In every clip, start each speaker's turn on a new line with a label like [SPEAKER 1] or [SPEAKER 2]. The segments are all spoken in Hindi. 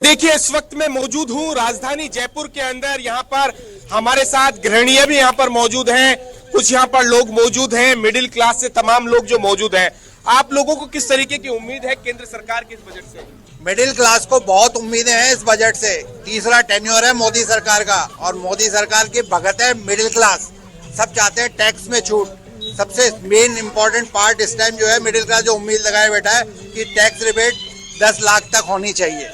[SPEAKER 1] देखिए इस वक्त मैं मौजूद हूँ राजधानी जयपुर के अंदर। यहाँ पर हमारे साथ गृहिणियां भी यहाँ पर मौजूद हैं, कुछ यहाँ पर लोग मौजूद हैं, मिडिल क्लास से तमाम लोग जो मौजूद हैं। आप लोगों को किस तरीके की उम्मीद है केंद्र सरकार के इस बजट से?
[SPEAKER 2] मिडिल क्लास को बहुत उम्मीदें हैं इस बजट से। तीसरा टेन्योर है मोदी सरकार का और मोदी सरकार की भगत है मिडिल क्लास। सब चाहते हैं टैक्स में छूट। सबसे मेन इंपॉर्टेंट पार्ट इस टाइम जो है मिडिल क्लास जो उम्मीद लगाए बैठा है कि टैक्स रिबेट 10 लाख तक होनी चाहिए।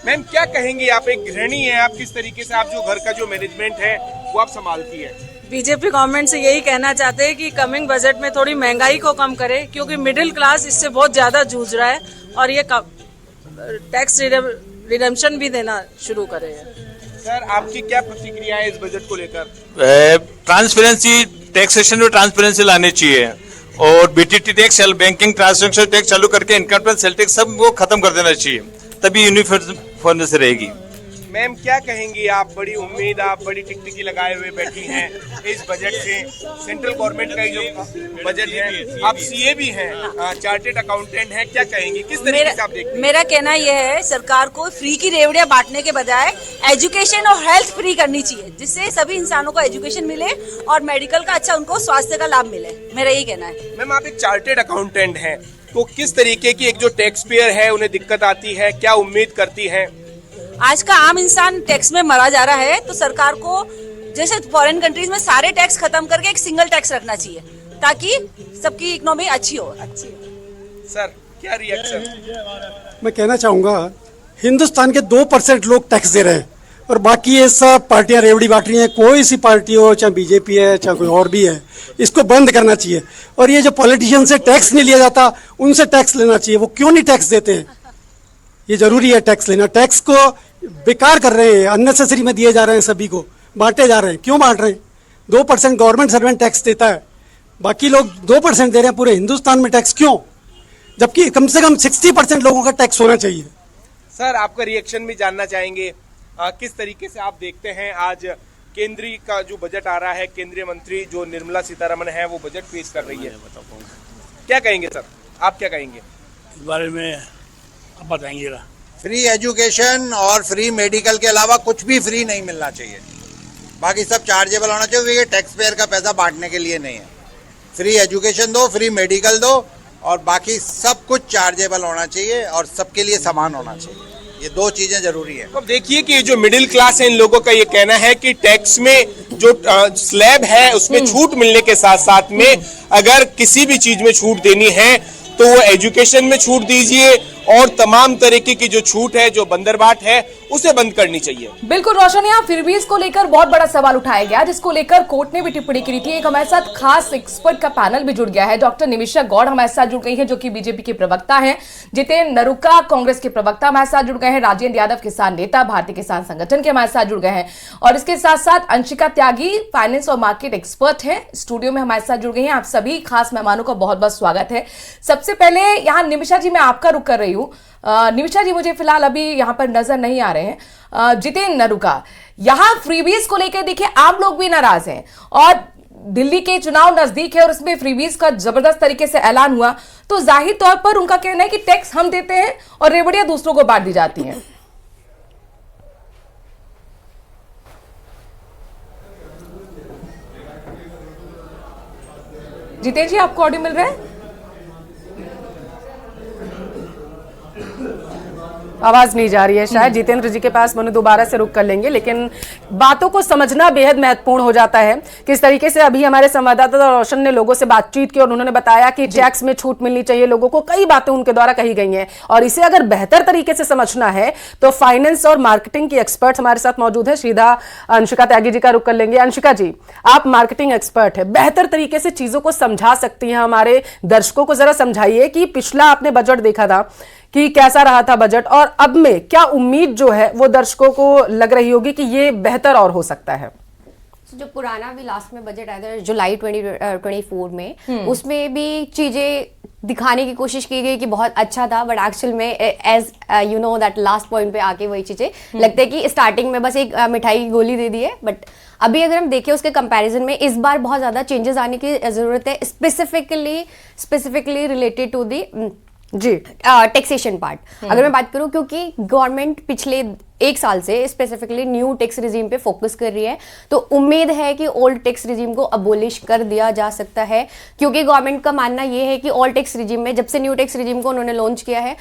[SPEAKER 1] मैम क्या कहेंगी, आप एक गृहिणी हैं, आप किस तरीके से आप जो घर का जो मैनेजमेंट है वो आप संभालती है?
[SPEAKER 3] बीजेपी गवर्नमेंट से यही कहना चाहते हैं कि कमिंग बजट में थोड़ी महंगाई को कम करे, क्योंकि मिडिल क्लास इससे बहुत ज्यादा जूझ रहा है और ये टैक्स रिडम्पशन भी देना शुरू करे।
[SPEAKER 1] सर आपकी क्या प्रतिक्रिया है इस बजट को लेकर?
[SPEAKER 4] ट्रांसपेरेंसी, टैक्सेशन में ट्रांसपेरेंसी लानी चाहिए और BTT tax, banking transaction tax चालू करके इनकम टैक्स, सेल टैक्स सब वो खत्म कर देना चाहिए, तभी यूनिफॉर्म से रहेगी।
[SPEAKER 1] मैम क्या कहेंगी, आप बड़ी उम्मीद, आप बड़ी टिकटिकी लगाए हुए बैठी हैं इस बजट से। सेंट्रल गवर्नमेंट का जो बजट है, आप सीए भी हैं, चार्टेड अकाउंटेंट हैं, क्या कहेंगी, किस तरीके से आप देखते हैं?
[SPEAKER 5] मेरा कहना यह है सरकार को फ्री की रेवड़ियां बांटने के बजाय एजुकेशन और हेल्थ फ्री करनी चाहिए, जिससे सभी इंसानों को एजुकेशन मिले और मेडिकल का अच्छा उनको स्वास्थ्य का लाभ मिले। मेरा यही कहना है।
[SPEAKER 1] मैम आप एक चार्टेड अकाउंटेंट हैं, तो किस तरीके की एक जो टैक्स पेयर है उन्हें दिक्कत आती है, क्या उम्मीद करती है?
[SPEAKER 5] आज का आम इंसान टैक्स में मरा जा रहा है, तो सरकार को जैसे फॉरेन कंट्रीज में सारे टैक्स खत्म करके एक सिंगल टैक्स रखना चाहिए, ताकि सबकी इकोनॉमी अच्छी हो।
[SPEAKER 1] सर क्या रिएक्शन?
[SPEAKER 6] मैं कहना चाहूँगा हिंदुस्तान के 2% लोग टैक्स दे रहे हैं और बाकी ये सब पार्टियां रेवड़ी बांट रही हैं। कोई सी पार्टी हो, चाहे बीजेपी है चाहे कोई और भी है, इसको बंद करना चाहिए। और ये जो पॉलिटिशियन से टैक्स नहीं लिया जाता, उनसे टैक्स लेना चाहिए। वो क्यों नहीं टैक्स देते हैं? ये जरूरी है टैक्स लेना। टैक्स को बेकार कर रहे हैं, अननेसेसरी में दिए जा रहे हैं, सभी को बांटे जा रहे हैं। क्यों बांट रहे हैं? 2% गवर्नमेंट सर्वेंट टैक्स देता है, बाकी लोग 2% दे रहे हैं पूरे हिंदुस्तान में टैक्स। क्यों? जबकि कम से कम 60% लोगों का टैक्स होना चाहिए।
[SPEAKER 1] सर आपका रिएक्शन भी जानना चाहेंगे, किस तरीके से आप देखते हैं आज केंद्रीय का जो बजट आ रहा है, केंद्रीय मंत्री जो निर्मला सीतारमण है वो बजट पेश कर रही है, क्या कहेंगे सर, आप क्या कहेंगे
[SPEAKER 7] इस बारे में? आप बताएंगे जरा।
[SPEAKER 2] फ्री एजुकेशन और फ्री मेडिकल के अलावा कुछ भी फ्री नहीं मिलना चाहिए। बाकी सब चार्जेबल होना चाहिए, क्योंकि टैक्स पेयर का पैसा बांटने के लिए नहीं है। फ्री एजुकेशन दो, फ्री मेडिकल दो और बाकी सब कुछ चार्जेबल होना चाहिए और सबके लिए समान होना चाहिए। ये 2 चीजें जरूरी है।
[SPEAKER 1] तो अब देखिए कि जो मिडिल क्लास है इन लोगों का ये कहना है कि टैक्स में जो स्लैब है उसमें छूट मिलने के साथ साथ में अगर किसी भी चीज में छूट देनी है तो वो एजुकेशन में छूट दीजिए और तमाम तरीके की जो छूट है, जो बंदरबाट है, उसे बंद करनी चाहिए।
[SPEAKER 8] बिल्कुल रोशन, यहाँ फिर भी इसको लेकर बहुत बड़ा सवाल उठाया गया, जिसको लेकर कोर्ट ने भी टिप्पणी की थी। एक हमारे साथ खास एक्सपर्ट का पैनल भी जुड़ गया है। डॉक्टर निमिषा गौड़ हमारे साथ जुड़ गई है, जो कि बीजेपी के प्रवक्ता हैं। जितेंद्र नरुका कांग्रेस के प्रवक्ता हमारे साथ जुड़ गए हैं। राजेंद्र यादव किसान नेता भारतीय किसान संगठन के हमारे साथ जुड़ गए हैं। और इसके साथ साथ अंशिका त्यागी फाइनेंस और मार्केट एक्सपर्ट है, स्टूडियो में हमारे साथ जुड़ गई हैं। आप सभी खास मेहमानों का बहुत बहुत स्वागत है। सबसे पहले यहाँ निमिषा जी, मैं आपका रुख कर रही हूँ। निमिषा जी मुझे फिलहाल अभी यहाँ पर नजर नहीं आ रहे हैं। जितेंद्र नरुका, यहाँ फ्रीबीज को लेकर देखिए आम लोग भी नाराज हैं और दिल्ली के चुनाव नजदीक है और इसमें फ्रीबीज का जबरदस्त तरीके से ऐलान हुआ, तो जाहिर तौर पर उनका कहना है कि टैक्स हम देते हैं और रेवड़ियां दूसरों को बांट दी जाती हैं। जितेंद्र जी, आपको ऑडियो मिल रहा है? आवाज नहीं जा रही है शायद जितेंद्र जी के पास। मनु दोबारा से रुक कर लेंगे, लेकिन बातों को समझना बेहद महत्वपूर्ण हो जाता है। किस तरीके से अभी हमारे संवाददाता रोशन ने लोगों से बातचीत की और उन्होंने बताया कि टैक्स में छूट मिलनी चाहिए लोगों को। कई बातें उनके द्वारा कही गई हैं और इसे अगर बेहतर तरीके से समझना है तो फाइनेंस और मार्केटिंग की एक्सपर्ट हमारे साथ मौजूद है। सीधा अंशिका त्यागी जी का रुक कर लेंगे। अंशिका जी, आप मार्केटिंग एक्सपर्ट है, बेहतर तरीके से चीजों को समझा सकती हैं। हमारे दर्शकों को जरा समझाइए कि पिछला आपने बजट देखा था कि कैसा रहा था बजट, और अब में क्या उम्मीद जो है वो दर्शकों को लग रही होगी कि ये बेहतर और हो सकता है?
[SPEAKER 9] जो पुराना भी लास्ट में बजट आया था जुलाई 2024 में, उसमें भी चीजें दिखाने की कोशिश की गई कि बहुत अच्छा था, बट एक्चुअल में as you know that last point पे आके वही चीजें लगता है कि स्टार्टिंग में बस एक मिठाई की गोली दे दी है। बट अभी अगर हम देखें उसके कंपैरिजन में इस बार बहुत ज्यादा चेंजेस आने की जरूरत है, specifically related to the G taxation part अगर मैं बात करूं, क्योंकि गवर्नमेंट पिछले 1 साल से स्पेसिफिकली न्यू टैक्स रिजीम पे फोकस कर रही है, तो उम्मीद है कि ओल्ड टैक्स रिजीम को अबोलिश कर दिया जा सकता है, क्योंकि गवर्नमेंट का मानना ये है कि ओल्ड टैक्स रिजीम में, जब से न्यू टैक्स रिजीम को उन्होंने लॉन्च किया है,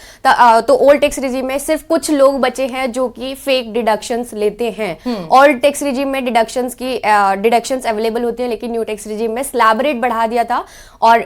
[SPEAKER 9] तो ओल्ड टैक्स रिजीम में सिर्फ कुछ लोग बचे हैं जो कि फेक डिडक्शंस लेते हैं। ओल्ड टैक्स रिजीम में डिडक्शंस अवेलेबल होती है, लेकिन न्यू टैक्स रिजीम में स्लैब रेट बढ़ा दिया था और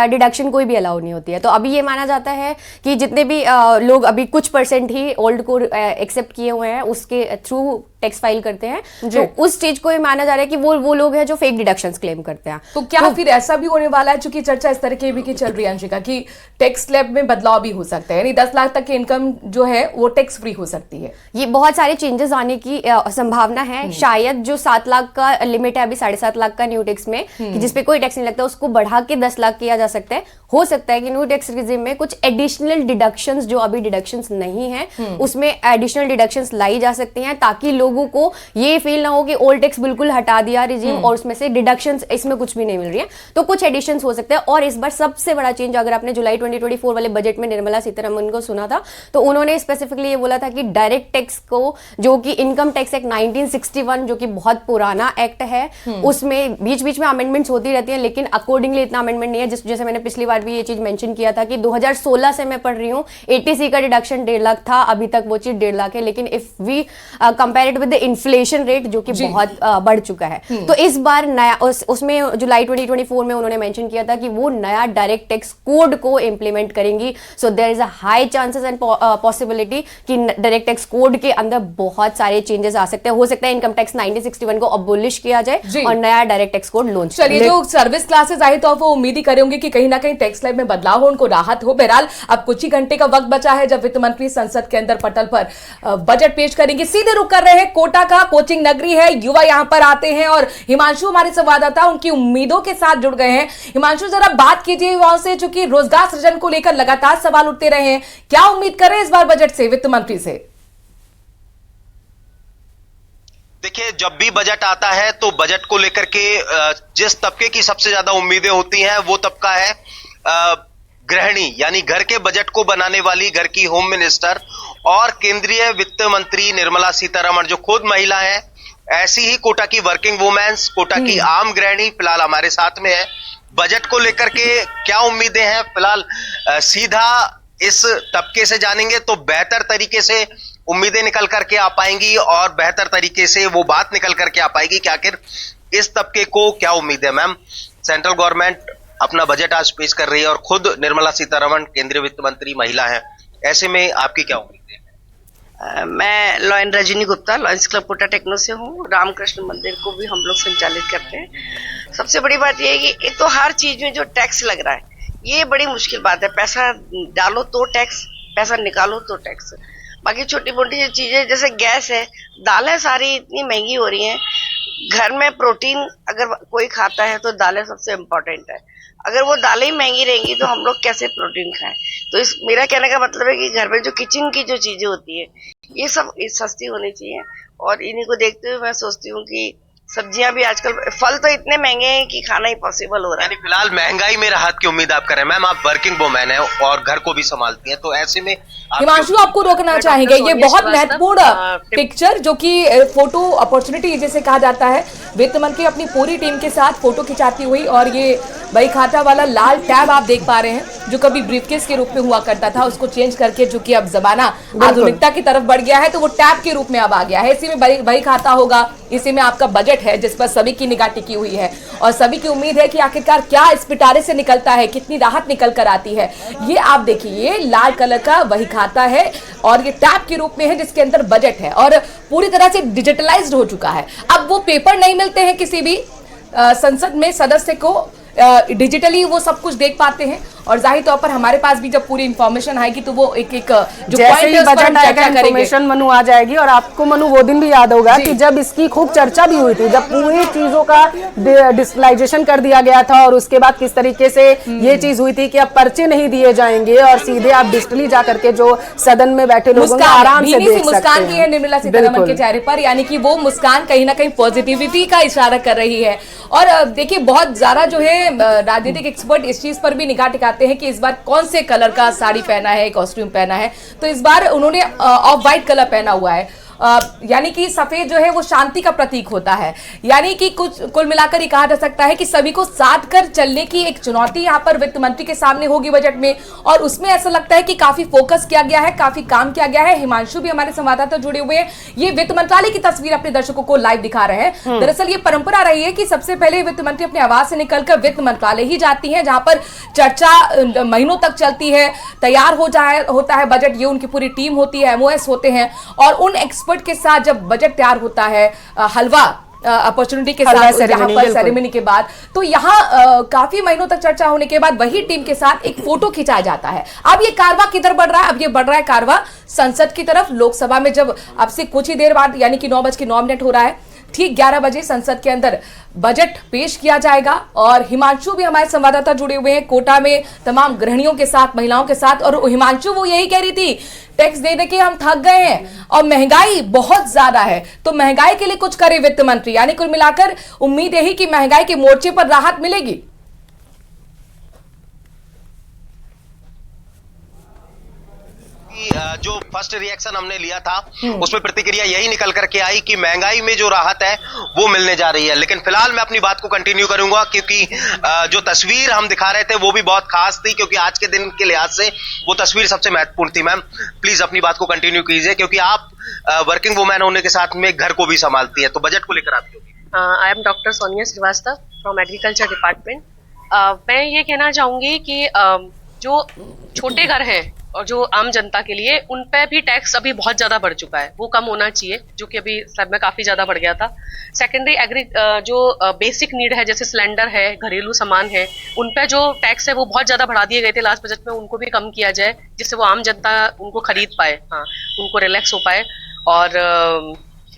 [SPEAKER 9] डिडक्शन कोई भी अलाउ नहीं होती है। तो अभी ये माना जाता है कि जितने भी लोग अभी कुछ % ही ओल्ड को एक्सेप्ट किए हुए हैं, उसके थ्रू टैक्स फाइल करते हैं, तो उस चीज को ये माना जा रहा है कि वो लोग हैं जो फेक डिडक्शंस क्लेम करते हैं।
[SPEAKER 8] तो क्या फिर ऐसा भी होने वाला है, चूंकि चर्चा इस तरह की चल रही है अंशिका, कि टैक्स स्लैब में बदलाव भी हो सकता है, यानी 10 लाख तक की इनकम जो है वो टैक्स फ्री हो सकती है? ये
[SPEAKER 9] बहुत सारे चेंजेस आने की संभावना है। शायद जो 7 लाख का लिमिट है अभी 7.5 लाख का न्यू टैक्स में, कि जिसपे कोई टैक्स नहीं लगता, उसको बढ़ा के 10 लाख किया जा सकता है। हो सकता है कि न्यू टैक्स रिजीम में कुछ एडिशनल डिडक्शंस जो अभी डिडक्शंस नहीं है, उसमें एडिशनल डिडक्शंस लाई जा सकती हैं, ताकि लोगों को ये फील ना हो कि ओल्ड टैक्स बिल्कुल हटा दिया रिजीम और उसमें से डिडक्शंस इसमें कुछ भी नहीं मिल रही है। तो कुछ एडिशंस हो सकते हैं। और इस बार सबसे बड़ा चेंज, अगर आपने जुलाई 2024 वाले बजट में निर्मला सीतारमण को सुना था, तो उन्होंने स्पेसिफिकली ये बोला था कि डायरेक्ट टैक्स को, जो कि इनकम टैक्स एक्ट 1961 जो कि बहुत पुराना एक्ट है, उसमें बीच बीच में अमेंडमेंट्स होती रहती है, लेकिन अकॉर्डिंगली इतना अमेंडमेंट नहीं है। जैसे मैंने पिछली बार भी ये चीज मेंशन किया था कि 2016 से मैं पढ़ रही हूँ, ATC का डिडक्शन 1.5 लाख था, अभी तक वो चीज 1.5 लाख है। लेकिन if we compare it with the inflation rate जो कि बहुत बढ़ चुका है, तो इस बार नया उसमें जुलाई 2024 में उन्होंने मेंशन किया था कि वो नया डायरेक्ट टैक्स कोड को इंप्लीमेंट करेंगी। So there is a high chances and possibility कि डायरेक्ट टैक्स कोड के अंदर बहुत सारे चेंजेस आ सकते हैं। हो सकता है इनकम टैक्स 1961 को अबोलिश किया जाए और नया डायरेक्ट टैक्स कोड लॉन्च।
[SPEAKER 8] चलिए, जो सर्विस क्लासेस आई तो वो उम्मीद ही करेंगे कि कहीं ना कहीं टैक्स स्लैब में बदलाव हो, उनको राहत हो। बहरहाल अब कुछ ही घंटे का वक्त बचा है जब वित्त मंत्री संसद के अंदर पटल पर बजट पेश करेंगे। सीधे रुक कर रहे हैं कोटा का, कोचिंग नगरी है, युवा यहां पर आते हैं और हिमांशु हमारे संवाददाता उनकी उम्मीदों के साथ जुड़ गए हैं। हिमांशु, जरा बात कीजिए युवाओं से, चूंकि रोजगार सृजन को लेकर लगातार सवाल उठते रहे हैं, क्या उम्मीद करें इस बार बजट से, वित्त मंत्री से?
[SPEAKER 10] देखिए, जब भी बजट आता है तो बजट को लेकर के जिस तबके की सबसे ज्यादा उम्मीदें होती हैं वो तबका है गृहिणी, यानी घर के बजट को बनाने वाली घर की होम मिनिस्टर और केंद्रीय वित्त मंत्री निर्मला सीतारमण, जो खुद महिला है। ऐसी ही कोटा की वर्किंग वुमेन्स, कोटा की आम गृहिणी फिलहाल हमारे साथ में है। बजट को लेकर के क्या उम्मीदें हैं, फिलहाल सीधा इस तबके से जानेंगे तो बेहतर तरीके से उम्मीदें निकल करके आ पाएंगी और बेहतर तरीके से वो बात निकल करके आ पाएगी कि आखिर इस तबके को क्या उम्मीद है। मैम, सेंट्रल गवर्नमेंट अपना बजट आज पेश कर रही है और खुद निर्मला सीतारमण केंद्रीय वित्त मंत्री महिला है, ऐसे में आपकी क्या उम्मीद है?
[SPEAKER 11] मैं Lion Rajni Gupta, Lions club Kota techno से हूँ। रामकृष्ण मंदिर को भी हम लोग संचालित करते हैं। सबसे बड़ी बात यह है कि एक तो हर चीज में जो टैक्स लग रहा है, ये बड़ी मुश्किल बात है। पैसा डालो तो टैक्स, पैसा निकालो तो टैक्स। बाकी छोटी मोटी जो चीजें जैसे गैस है, दालें सारी इतनी महंगी हो रही हैं। घर में प्रोटीन अगर कोई खाता है तो दालें सबसे इम्पोर्टेंट है। अगर वो दालें ही महंगी रहेंगी तो हम लोग कैसे प्रोटीन खाएं? तो मेरा कहने का मतलब है कि घर में जो किचन की जो चीजें होती है ये सब सस्ती होनी चाहिए। और इन्हीं को देखते हुए मैं सोचती हूँ कि सब्जियां भी आजकल, फल तो इतने महंगे हैं कि खाना ही पॉसिबल हो रहा है।
[SPEAKER 10] फिलहाल महंगाई में राहत की उम्मीद आप करें। मैम, आप वर्किंग वुमेन है और घर को भी संभालती हैं, तो ऐसे में
[SPEAKER 8] हिमांशु आपको रोकना चाहेंगे, ये बहुत महत्वपूर्ण पिक्चर जो कि फोटो अपॉर्चुनिटी जिसे कहा जाता है, वित्त मंत्री अपनी पूरी टीम के साथ फोटो खिंचाती हुई, और ये बही खाता वाला लाल टैब आप देख पा रहे हैं जो कभी ब्रीफकेस के रूप में हुआ करता था, उसको चेंज करके, चूंकि अब जमाना आधुनिकता की तरफ बढ़ गया है तो वो टैब के रूप में अब आ गया है। इसी में बही खाता होगा, इसी में आपका बजट है जिस पर सभी की निगाह टिकी हुई है और सभी की उम्मीद है कि आखिरकार क्या इस पिटारे से निकलता है, कितनी राहत निकल कर आती है। ये आप देखिए, ये लाल कलर का वही खाता है और ये टैब के रूप में है जिसके अंदर बजट है और पूरी तरह से डिजिटलाइज्ड हो चुका है। अब वो पेपर नहीं मिलते हैं किसी भी संसद में सदस्य को, डिजिटली वो सब कुछ देख पाते हैं और जाहिर तौर पर हमारे पास भी जब पूरी इंफॉर्मेशन आएगी तो वो एक एक जो
[SPEAKER 12] जैसे ही बजट आएगा इंफॉर्मेशन मनु आ जाएगी। और आपको मनु वो दिन भी याद होगा कि जब इसकी खूब चर्चा भी हुई थी, जब पूरी चीजों का डिजिटलाइजेशन कर दिया गया था और उसके बाद किस तरीके से ये चीज हुई थी कि अब पर्चे नहीं दिए जाएंगे और सीधे आप डिजिटली जाकर के जो सदन में बैठे लोगों को आराम से देख सकते हैं।
[SPEAKER 8] मुस्कान की है निर्मला सीतारमण के चेहरे पर, यानी कि वो मुस्कान कहीं ना कहीं पॉजिटिविटी का इशारा कर रही है और देखिए बहुत ज्यादा जो है राजनीतिक एक्सपर्ट इस चीज पर भी निगाह टिकाते हैं कि इस बार कौन से कलर का साड़ी पहना है, कॉस्ट्यूम पहना है। तो इस बार उन्होंने ऑफ व्हाइट कलर पहना हुआ है, यानी कि सफेद जो है वो शांति का प्रतीक होता है। यानी कि कुल मिलाकर ये कहा जा सकता है कि सभी को साथ कर चलने की एक चुनौती यहाँ पर वित्त मंत्री के सामने होगी बजट में, और उसमें ऐसा लगता है कि काफी फोकस किया गया है, काफी काम किया गया है। हिमांशु भी हमारे संवाददाता जुड़े हुए हैं, ये वित्त मंत्रालय की तस्वीर अपने दर्शकों को लाइव दिखा रहे हैं। दरअसल ये परंपरा रही है कि सबसे पहले वित्त मंत्री अपने आवास से निकलकर वित्त मंत्रालय ही जाती है, जहां पर चर्चा महीनों तक चलती है, तैयार होता है बजट, ये उनकी पूरी टीम होती है, MOS होते हैं, और उन एक्सपर्ट के साथ जब बजट तैयार होता है हलवा अपॉर्चुनिटी के साथ यहाँ पर सेरेमनी के बाद, तो यहाँ काफी महीनों तक चर्चा होने के बाद वही टीम के साथ एक फोटो खिंचाया जाता है। अब ये कारवा किधर बढ़ रहा है? अब ये बढ़ रहा है कारवा संसद की तरफ। लोकसभा में जब अब से कुछ ही देर बाद यानी कि 9:09 हो रहा है, ठीक 11 बजे संसद के अंदर बजट पेश किया जाएगा। और हिमांशु भी हमारे संवाददाता जुड़े हुए हैं कोटा में तमाम गृहिणियों के साथ, महिलाओं के साथ, और हिमांशु वो यही कह रही थी टैक्स दे दे के हम थक गए हैं और महंगाई बहुत ज्यादा है, तो महंगाई के लिए कुछ करे वित्त मंत्री। यानी कुल मिलाकर उम्मीद यही कि महंगाई के मोर्चे पर राहत मिलेगी।
[SPEAKER 10] जो फर्स्ट रिएक्शन हमने लिया था उसमें प्रतिक्रिया यही निकल करके आई कि महंगाई में जो राहत है वो मिलने जा रही है। लेकिन फिलहाल मैं अपनी बात को कंटिन्यू करूंगा, क्योंकि जो तस्वीर हम दिखा रहे थे वो भी बहुत खास थी, क्योंकि आज के दिन के लिहाज से वो तस्वीर सबसे महत्वपूर्ण थी। मैम प्लीज अपनी बात को कंटिन्यू कीजिए, क्योंकि आप वर्किंग वुमेन होने के साथ में घर को भी संभालती है, तो बजट को लेकर आप
[SPEAKER 13] I am doctor Sonia Srivastava from agriculture department. मैं ये कहना चाहूंगी कि जो छोटे घर हैं और जो आम जनता के लिए, उन पे भी टैक्स अभी बहुत ज्यादा बढ़ चुका है, वो कम होना चाहिए, जो कि अभी सब में काफी ज्यादा बढ़ गया था। सेकेंडरी जो बेसिक नीड है, जैसे सिलेंडर है, घरेलू सामान है, उन पे जो टैक्स है वो बहुत ज्यादा बढ़ा दिए गए थे लास्ट बजट में, उनको भी कम किया जाए, जिससे वो आम जनता उनको खरीद पाए, हाँ उनको रिलैक्स हो पाए। और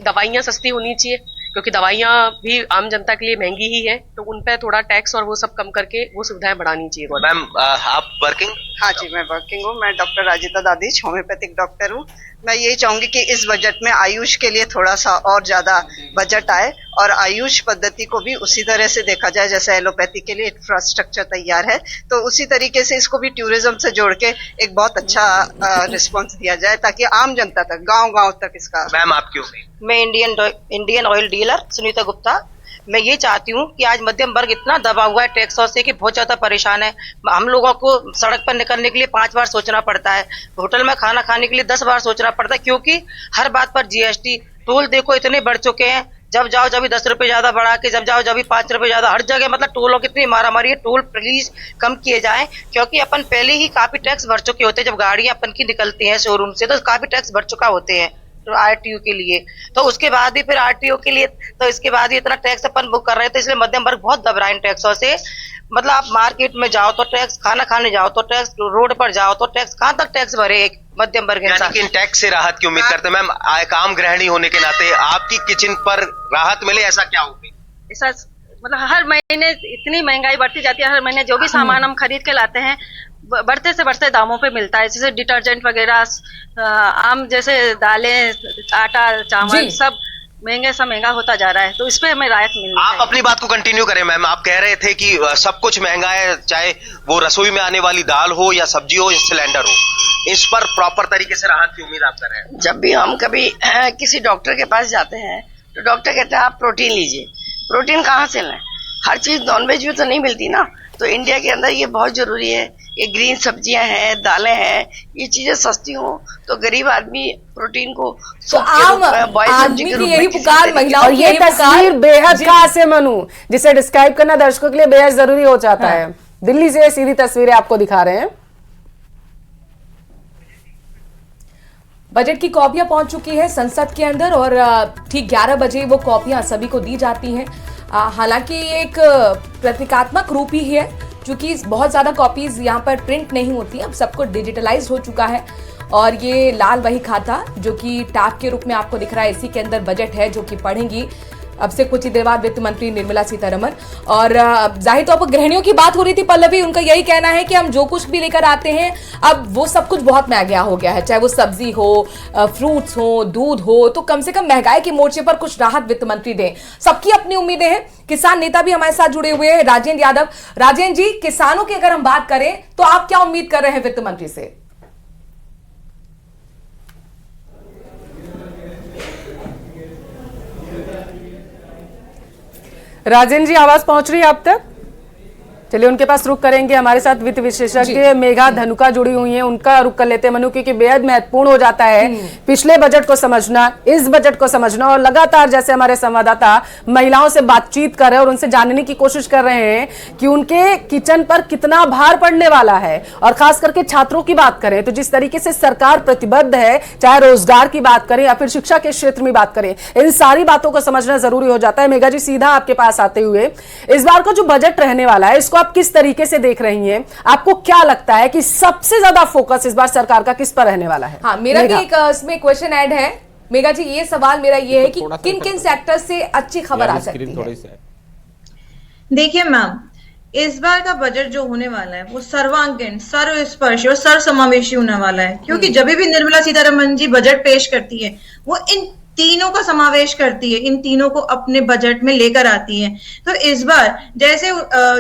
[SPEAKER 13] दवाइयाँ सस्ती होनी चाहिए, क्योंकि दवाइयाँ भी आम जनता के लिए महंगी ही है, तो उन पे थोड़ा टैक्स और वो सब कम करके वो सुविधाएं बढ़ानी चाहिए।
[SPEAKER 10] मैम आप वर्किंग?
[SPEAKER 14] हाँ जी, मैं वर्किंग हूँ। मैं डॉक्टर राजिता दादीज, होम्योपैथिक डॉक्टर हूँ। मैं यही चाहूंगी कि इस बजट में आयुष के लिए थोड़ा सा और ज्यादा बजट आए, और आयुष पद्धति को भी उसी तरह से देखा जाए जैसे एलोपैथी के लिए इंफ्रास्ट्रक्चर तैयार है, तो उसी तरीके से इसको भी टूरिज्म से जोड़ के एक बहुत अच्छा रिस्पॉन्स दिया जाए, ताकि आम जनता तक, गाँव तक इसका।
[SPEAKER 10] मैम आप क्यों?
[SPEAKER 15] मैं Indian oil dealer Sunita Gupta. मैं ये चाहती हूँ कि आज मध्यम वर्ग इतना दबा हुआ है टैक्सों से कि बहुत ज्यादा परेशान है। हम लोगों को सड़क पर निकलने के लिए 5 बार सोचना पड़ता है, होटल में खाना खाने के लिए 10 बार सोचना पड़ता है, क्योंकि हर बात पर GST, टोल देखो इतने बढ़ चुके हैं, जब जाओ जब 10 रुपए ज्यादा बढ़ा के, जब जाओ जब 5 रुपए ज्यादा, हर जगह मतलब टोलों की इतनी मारामारी है। टोल प्लीज कम किए जाए, क्योंकि अपन पहले ही काफी टैक्स भर चुके होते हैं। जब गाड़ियां अपन की निकलती हैं शोरूम से तो काफी टैक्स भर चुका होते हैं RTO के लिए, तो उसके बाद भी फिर RTO के लिए, तो इसके बाद भी इतना टैक्स अपन बुक कर रहे थे, इसलिए मध्यम वर्ग बहुत दब रहा है इन टैक्सों से। मतलब आप मार्केट में जाओ तो टैक्स, खाना खाने जाओ तो टैक्स, रोड पर जाओ तो टैक्स, कहाँ तक टैक्स भरे एक मध्यम वर्ग के साथ।
[SPEAKER 10] लेकिन टैक्स से राहत की उम्मीद करते हैं मैम, काम गृहिणी होने के नाते आपकी किचन पर राहत मिले, ऐसा क्या होगी?
[SPEAKER 16] ऐसा मतलब हर महीने इतनी महंगाई बढ़ती जाती है, हर महीने जो भी सामान हम खरीद के लाते हैं बढ़ते से बढ़ते दामों पे मिलता है, जैसे डिटर्जेंट वगैरह, आम जैसे दालें, आटा, चावल, सब महंगे से महंगा होता जा रहा है, तो इस पे हमें राहत मिलनी है।
[SPEAKER 10] आप अपनी बात को कंटिन्यू करें मैम। आप कह रहे थे कि सब कुछ महंगा है, चाहे वो रसोई में आने वाली दाल हो या सब्जी हो या सिलेंडर हो, इस पर प्रॉपर तरीके से राहत की उम्मीद आप कर रहे हैं?
[SPEAKER 11] जब भी हम कभी किसी डॉक्टर के पास जाते हैं तो डॉक्टर कहते हैं आप प्रोटीन लीजिए। प्रोटीन कहाँ से लें? हर चीज नॉनवेज में तो नहीं मिलती ना, तो इंडिया के अंदर ये बहुत जरूरी है। ये ग्रीन सब्जियां हैं, दालें हैं, ये चीजें सस्ती हो तो गरीब आदमी प्रोटीन को
[SPEAKER 8] तो आम आदमी की यही पुकार, महिलाओं
[SPEAKER 12] और ये तस्वीर बेहद खास है मनु, जिसे डिस्क्राइब करना दर्शकों के लिए बेहद जरूरी हो जाता है। दिल्ली से सीधी तस्वीरें आपको दिखा रहे हैं।
[SPEAKER 8] बजट की कॉपियां पहुंच चुकी है संसद के अंदर और ठीक 11 बजे वो कॉपियां सभी को दी जाती हैं। हालांकि एक प्रतीकात्मक रूप ही है, क्योंकि बहुत ज़्यादा कॉपीज यहाँ पर प्रिंट नहीं होती, अब सब कुछ डिजिटलाइज हो चुका है। और ये लाल वही खाता जो कि टैब के रूप में आपको दिख रहा है, इसी के अंदर बजट है जो कि पढ़ेंगी अब से कुछ ही देर बाद वित्त मंत्री निर्मला सीतारमण। और जाहिर तौर पर गृहिणियों की बात हो रही थी पल्लवी, उनका यही कहना है कि हम जो कुछ भी लेकर आते हैं अब वो सब कुछ बहुत महंगा हो गया है, चाहे वो सब्जी हो, फ्रूट्स हो, दूध हो, तो कम से कम महंगाई के मोर्चे पर कुछ राहत वित्त मंत्री दें। सबकी अपनी उम्मीदें हैं। किसान नेता भी हमारे साथ जुड़े हुए हैं, राजेंद्र यादव। राजेंद्र जी, किसानों की अगर हम बात करें तो आप क्या उम्मीद कर रहे हैं वित्त मंत्री से?
[SPEAKER 12] राजेंद्र जी, आवाज पहुंच रही है आप तक? चलिए उनके पास रुक करेंगे। हमारे साथ वित्त विशेषज्ञ मेघा धनुका जुड़ी हुई हैं, उनका रुक कर लेते हैं मनु, क्योंकि बेहद महत्वपूर्ण हो जाता है पिछले बजट को समझना, इस बजट को समझना। और लगातार जैसे हमारे संवाददाता महिलाओं से बातचीत कर रहे हैं और उनसे जानने की कोशिश कर रहे हैं कि उनके किचन पर कितना भार पड़ने वाला है। और खास करके छात्रों की बात करें तो जिस तरीके से सरकार प्रतिबद्ध है, चाहे रोजगार की बात करें या फिर शिक्षा के क्षेत्र में बात करें, इन सारी बातों को समझना जरूरी हो जाता है। मेघा जी, सीधा आपके पास आते हुए, इस बार का जो बजट रहने वाला है इसको आप किस तरीके से देख रही हैं? आपको क्या लगता है कि सबसे ज्यादा फोकस इस बार सरकार का किस पर रहने वाला है?
[SPEAKER 8] हाँ, मेरा भी एक इसमें क्वेश्चन ऐड है। मेघा जी, ये सवाल मेरा ये है कि किन किन सेक्टर से अच्छी खबर आ सकती है?
[SPEAKER 17] देखिए मैम, इस बार का बजट जो होने वाला है वो सर्वांगीण, सर्वस्पर्शी और सर्वसमावेशी होने वाला है, क्योंकि जब भी निर्मला सीतारमण जी बजट पेश करती है वो इन तीनों का समावेश करती है, इन तीनों को अपने बजट में लेकर आती है। तो इस बार जैसे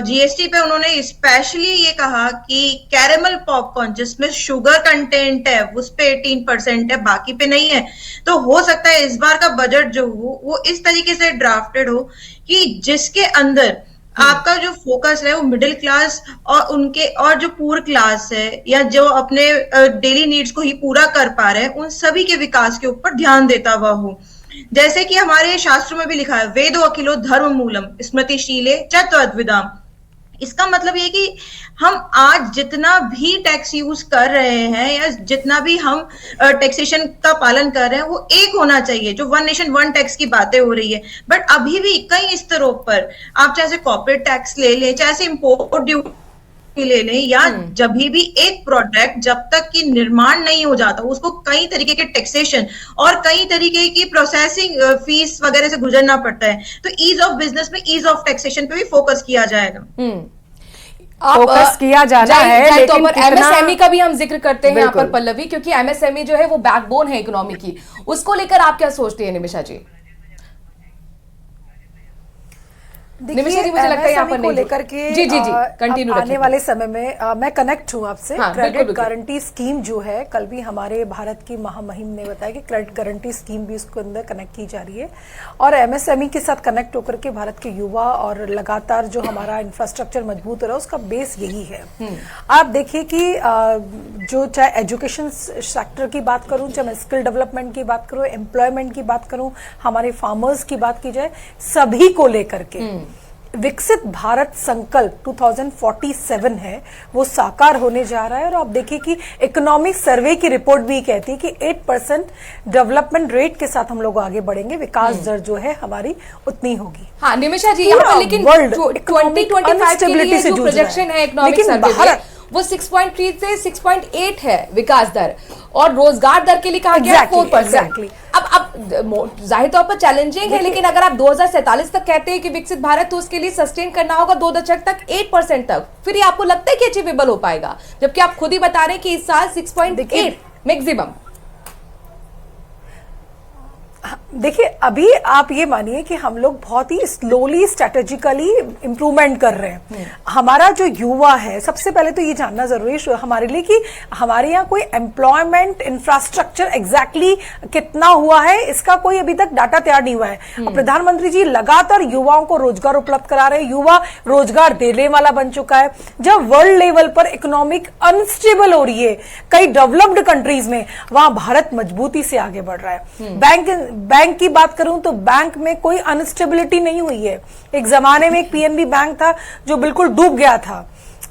[SPEAKER 17] जीएसटी पे उन्होंने स्पेशली ये कहा कि कैरेमल पॉपकॉर्न जिसमें शुगर कंटेंट है उस पे 18% है, बाकी पे नहीं है। तो हो सकता है इस बार का बजट जो हो वो इस तरीके से ड्राफ्टेड हो कि जिसके अंदर आपका जो फोकस है वो मिडिल क्लास और उनके और जो पुअर क्लास है या जो अपने डेली नीड्स को ही पूरा कर पा रहे हैं उन सभी के विकास के ऊपर ध्यान देता हुआ हो। जैसे कि हमारे शास्त्रों में भी लिखा है, वेदो अखिलो धर्म मूलम स्मृतिशीले च तद्विदाम। इसका मतलब ये कि हम आज जितना भी टैक्स यूज कर रहे हैं या जितना भी हम टैक्सेशन का पालन कर रहे हैं वो एक होना चाहिए, जो वन नेशन वन टैक्स की बातें हो रही है। बट अभी भी कई स्तरों पर आप चाहे कॉर्पोरेट टैक्स ले लें, चाहे इम्पोर्ट ड्यूटी ले लें, या जब भी एक प्रोडक्ट जब तक कि निर्माण नहीं हो जाता उसको कई तरीके के टैक्सेशन और कई तरीके की प्रोसेसिंग फीस वगैरह से गुजरना पड़ता है। तो ईज ऑफ बिजनेस में ईज ऑफ टैक्सेशन पे भी फोकस किया जाएगा।
[SPEAKER 12] फोकस किया जाना है, लेकिन
[SPEAKER 8] एमएसएमई का भी हम जिक्र करते हैं यहाँ पर पल्लवी, क्योंकि एमएसएमई जो है वो बैकबोन है इकोनॉमी की। उसको लेकर आप क्या सोचती है निमिषा जी?
[SPEAKER 18] देखिए,
[SPEAKER 8] जी, मुझे लगता है यहाँ पर
[SPEAKER 18] को लेकर के
[SPEAKER 8] जी कंटिन्यू
[SPEAKER 18] आने वाले समय में मैं कनेक्ट हूँ आपसे।
[SPEAKER 8] हाँ,
[SPEAKER 18] क्रेडिट गारंटी स्कीम जो है, कल भी हमारे भारत की महामहिम ने बताया कि क्रेडिट गारंटी स्कीम भी उसके अंदर कनेक्ट की जा रही है और एमएसएमई के साथ कनेक्ट होकर के भारत के युवा और लगातार जो हमारा इंफ्रास्ट्रक्चर मजबूत हो रहा है उसका बेस यही है। आप देखिए कि जो चाहे एजुकेशन सेक्टर की बात करूं, चाहे मैं स्किल डेवलपमेंट की बात करूं, एम्प्लॉयमेंट की बात करूं, हमारे फार्मर्स की बात की जाए, सभी को लेकर के विकसित भारत संकल्प 2047 है वो साकार होने जा रहा है। और आप देखिए कि इकोनॉमिक सर्वे की रिपोर्ट भी कहती है कि 8% डेवलपमेंट रेट के साथ हम लोग आगे बढ़ेंगे, विकास दर जो है हमारी उतनी होगी।
[SPEAKER 8] हाँ निमिषा जी, यहाँ पर लेकिन 2025 के लिए जो प्रोजेक्शन है इकोनॉमिक सर्वे में वो 6.3 से 6.8 है विकास दर, और रोजगार दर के लिए कहा गया 4%। अब जाहिर तौर पर चैलेंजिंग है, लेकिन अगर आप 2047 तक कहते हैं कि विकसित भारत, तो उसके लिए सस्टेन करना होगा 2 दशक तक 8% तक। फिर ये आपको लगता है कि अचीवेबल हो पाएगा, जबकि आप खुद ही बता रहे हैं कि इस साल 6.8 मैक्सिमम।
[SPEAKER 18] देखिए, अभी आप ये मानिए कि हम लोग बहुत ही स्लोली स्ट्रेटेजिकली इंप्रूवमेंट कर रहे हैं। हमारा जो युवा है, सबसे पहले तो ये जानना जरूरी है हमारे लिए कि हमारे यहाँ कोई एम्प्लॉयमेंट इंफ्रास्ट्रक्चर एग्जैक्टली कितना हुआ है, इसका कोई अभी तक डाटा तैयार नहीं हुआ है। और प्रधानमंत्री जी लगातार युवाओं को रोजगार उपलब्ध करा रहे हैं, युवा रोजगार देने वाला बन चुका है। जब वर्ल्ड लेवल पर इकोनॉमिक अनस्टेबल हो रही है कई डेवलप्ड कंट्रीज में, वहां भारत मजबूती से आगे बढ़ रहा है। बैंक की बात करूं तो बैंक में कोई अनस्टेबिलिटी नहीं हुई है। एक जमाने में एक पीएनबी बैंक था जो बिल्कुल डूब गया था।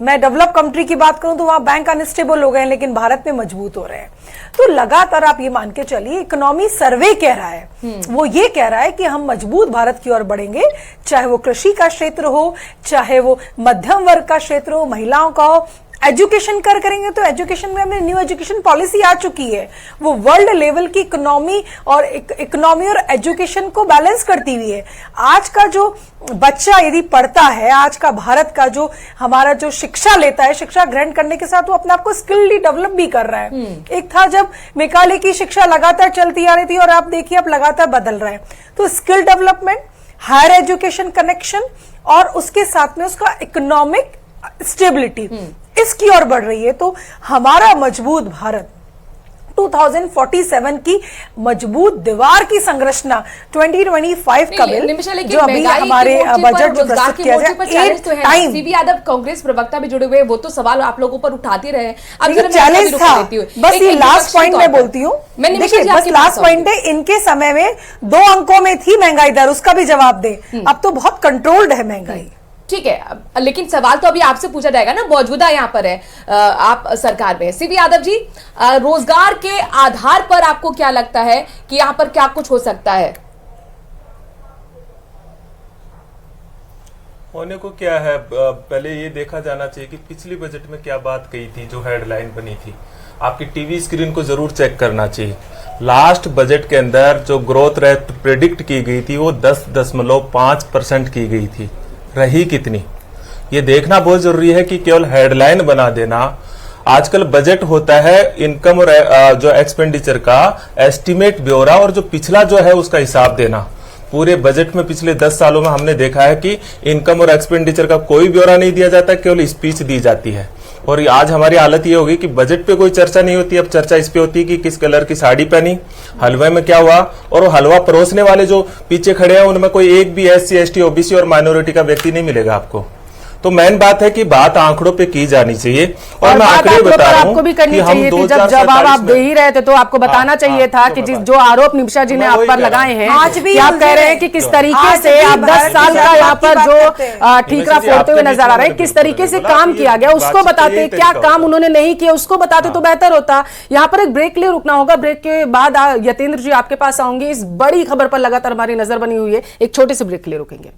[SPEAKER 18] मैं डेवलप कंट्री की बात करूं तो वहां बैंक अनस्टेबल हो गए, लेकिन भारत में मजबूत हो रहे हैं। तो लगातार आप ये मान के चलिए, इकोनॉमी सर्वे कह रहा है, वो ये कह रहा है कि हम मजबूत भारत की ओर बढ़ेंगे, चाहे वो कृषि का क्षेत्र हो, चाहे वो मध्यम वर्ग का क्षेत्र हो, महिलाओं का हो, एजुकेशन करेंगे तो एजुकेशन में हमें न्यू एजुकेशन पॉलिसी आ चुकी है, वो वर्ल्ड लेवल की इकोनॉमी और एजुकेशन को बैलेंस करती हुई है। आज का जो बच्चा यदि पढ़ता है, आज का भारत का जो हमारा जो शिक्षा लेता है, शिक्षा ग्रहण करने के साथ वो अपने आप को स्किल्ड डेवलप भी कर रहा है। एक था जब मेकाले की शिक्षा लगातार चलती आ रही थी और आप देखिए अब लगातार बदल रहा है। तो skill development, higher education connection और उसके साथ में उसका इकोनॉमिक स्टेबिलिटी इसकी ओर बढ़ रही है। तो हमारा मजबूत भारत 2047 की मजबूत दीवार की संरचना 2025 का बिल जो अभी हमारे बजट में प्रस्तुत किया जाए।
[SPEAKER 8] सीबी यादव कांग्रेस प्रवक्ता भी जुड़े हुए, वो तो सवाल आप लोगों पर उठाते रहे।
[SPEAKER 18] अब चैलेंज था, बस ये लास्ट पॉइंट में बोलती हूँ, देखिए बस लास्ट पॉइंट है, इनके समय में 2 अंकों में थी महंगाई दर, उसका भी जवाब दे। अब तो बहुत कंट्रोल्ड है महंगाई।
[SPEAKER 8] ठीक है, लेकिन सवाल तो अभी आपसे पूछा जाएगा ना, मौजूदा यहाँ पर है आप सरकार में। सीबी यादव जी, रोजगार के आधार पर आपको क्या लगता है कि यहाँ पर क्या कुछ हो सकता है?
[SPEAKER 19] होने को क्या है, पहले ये देखा जाना चाहिए कि पिछली बजट में क्या बात कही थी, जो हेडलाइन बनी थी। आपकी टीवी स्क्रीन को जरूर चेक करना चाहिए। लास्ट बजट के अंदर जो ग्रोथ रेट प्रेडिक्ट की गई थी वो 10.5% की गई थी, रही कितनी, ये देखना बहुत जरूरी है कि केवल हेडलाइन बना देना। आजकल बजट होता है इनकम और जो एक्सपेंडिचर का एस्टिमेट ब्यौरा, और जो पिछला जो है उसका हिसाब देना। पूरे बजट में पिछले 10 सालों में हमने देखा है कि इनकम और एक्सपेंडिचर का कोई ब्यौरा नहीं दिया जाता, केवल स्पीच दी जाती है। और आज हमारी हालत ये होगी कि बजट पे कोई चर्चा नहीं होती, अब चर्चा इस पे होती है कि किस कलर की साड़ी पहनी, हलवे में क्या हुआ, और वो हलवा परोसने वाले जो पीछे खड़े हैं उनमें कोई एक भी SC ST OBC और माइनॉरिटी का व्यक्ति नहीं मिलेगा आपको। तो मेन बात है कि बात आंकड़ों पे की जानी चाहिए, और मैं आंकड़े बता रहा हूं
[SPEAKER 12] आपको भी करनी चाहिए थी। जब जवाब आप दे ही रहे थे तो आपको बताना चाहिए था कि जो आरोप निमिषा जी ने आप पर लगाए हैं, आज भी आप कह रहे हैं कि किस तरीके से आप 10 साल का यहाँ पर जो ठीकरा फोड़ते हुए नजर आ रहे हैं, किस तरीके से काम किया गया उसको बताते, क्या काम उन्होंने नहीं किया उसको बताते तो बेहतर होता। यहाँ पर एक ब्रेक के लिए रुकना होगा, ब्रेक के बाद यतेंद्र जी आपके पास आऊंगी। इस बड़ी खबर पर लगातार हमारी नजर बनी हुई है, एक छोटे से ब्रेक के लिए रुकेंगे।